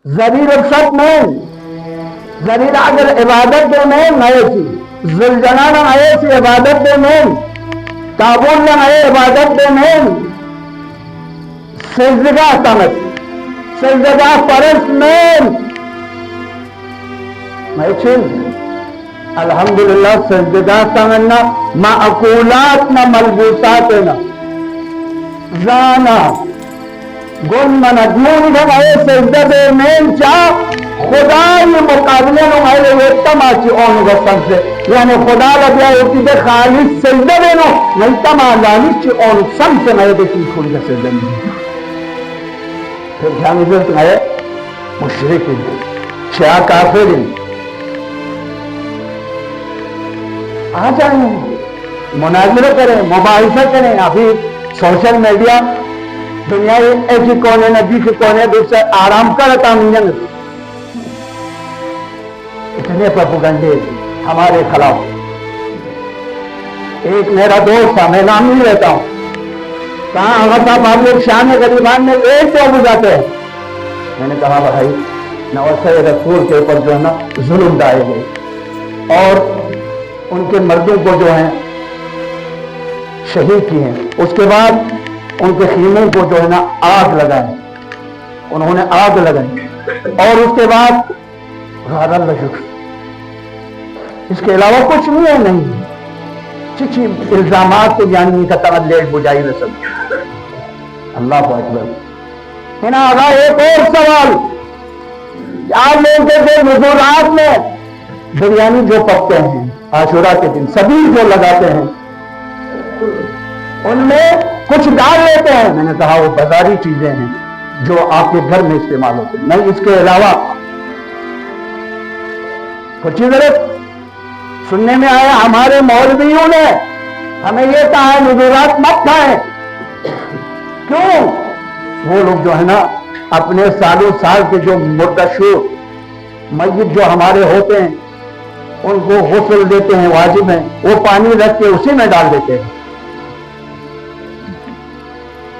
ذلیل الصف نہیں، ذلیل اگر عبادت دے نہیں نئے سی زلجنان نئے سی عبادت دے نہیں، کابل نئے عبادت دے نہیں، سجدگاہ تمت سجدگاہ پرست نہیں میں چیز الحمدللہ سجدگاہ تمنا معقولات نہ ملبوسات نہ زانا گن من دیون دھم آئے سجدہ دے مین چاہ خدای مقابلے نو آئے ویتما چی اونو گستن سے یعنی خدا لبیا ہوتی دے خالص سجدہ دے نو ویتما لانیس چی اونو سم سے میں دے کی کھوڑی کا سجدہ دے پھر کیا نظرت آئے مشرک دے شیعہ کافر دے آ جائیں مناظرہ کریں مباحثہ کریں ابھی سوشل میڈیا دنیا ایسی کونے نبی کے کونے دوسرے آرام کرتا نہیں اتنے پروپیگنڈے ہمارے خلاف ایک میرا دوست تھا میں نام نہیں لیتا ہوں کہاں آغا صاحب آپ لوگ شان غریبان میں ایک تو بجاتے ہیں میں نے کہا بھائی نواسہ رسول کے اوپر جو ہے نا ظلم ڈائے گئے اور ان کے مردوں کو جو ہیں شہید کی ہیں اس کے بعد ان کے خیموں کو جو ہے نا آگ لگائیں انہوں نے آگ لگائی اور اس کے بعد غارہ لگا اس کے علاوہ کچھ نہیں ہے نہیں چچی الزامات کو یعنی کا طرح لیٹ بجائی رسل اللہ کو اکبر ہنا آگا ایک اور سوال آپ لوگ کہتے ہیں حضورات میں بریانی جو پکتے ہیں عاشورہ کے دن سبھی جو لگاتے ہیں ان میں کچھ ڈال لیتے ہیں میں نے کہا وہ بازاری چیزیں ہیں جو آپ کے گھر میں استعمال ہوتے ہیں نہیں اس کے علاوہ کچھ چیزیں سننے میں آیا ہمارے مولویوں نے ہمیں یہ کہا ہے حضورات مت کھائیں کیوں وہ لوگ جو ہے نا اپنے سالوں سال کے جو مردہ شور میت جو ہمارے ہوتے ہیں ان کو غسل دیتے ہیں واجب ہیں وہ پانی رکھ کے اسی میں ڈال دیتے ہیں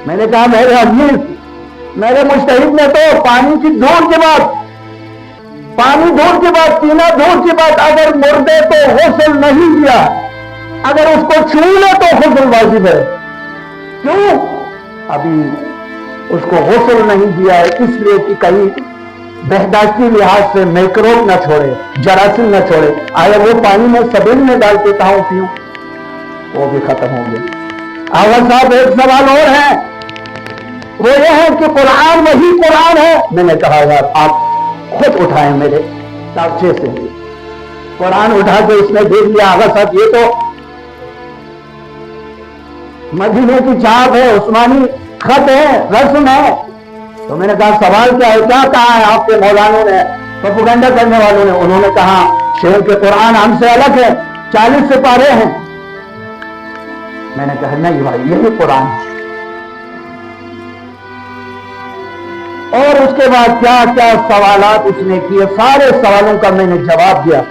میں نے کہا میرے عزیز میرے مجتہد نے تو پانی کی دھوڑ کے بعد پینا دھوڑ کے بعد اگر مردے کو غسل نہیں دیا اگر اس کو چھو لے تو غسل واجب ہے کیوں ابھی اس کو غسل نہیں دیا ہے اس لیے کہ کہیں بہداشتی لحاظ سے میکروب نہ چھوڑے جراثیم نہ چھوڑے آیا وہ پانی میں سبیل میں ڈال کے کہاں پیوں وہ بھی ختم ہو گیا آغا صاحب ایک سوال اور ہے وہ یہ ہے کہ قرآن وہی قرآن ہے میں نے کہا یار آپ خود اٹھائیں میرے تابچے سے قرآن اٹھا کے اس نے دیکھ لیا آغا صاحب یہ تو مدینے کی چھاپ ہے عثمانی خط ہے رسم ہے تو میں نے کہا سوال کیا ہے کیا کہا ہے آپ کے مولانوں نے پروپیگنڈا کرنے والوں نے انہوں نے کہا شیخ کے قرآن ہم سے الگ ہے 40 سپارے ہیں میں نے کہا نہیں بھائی یہی قرآن ہے اور اس کے بعد کیا کیا سوالات اس نے کیے سارے سوالوں کا میں نے جواب دیا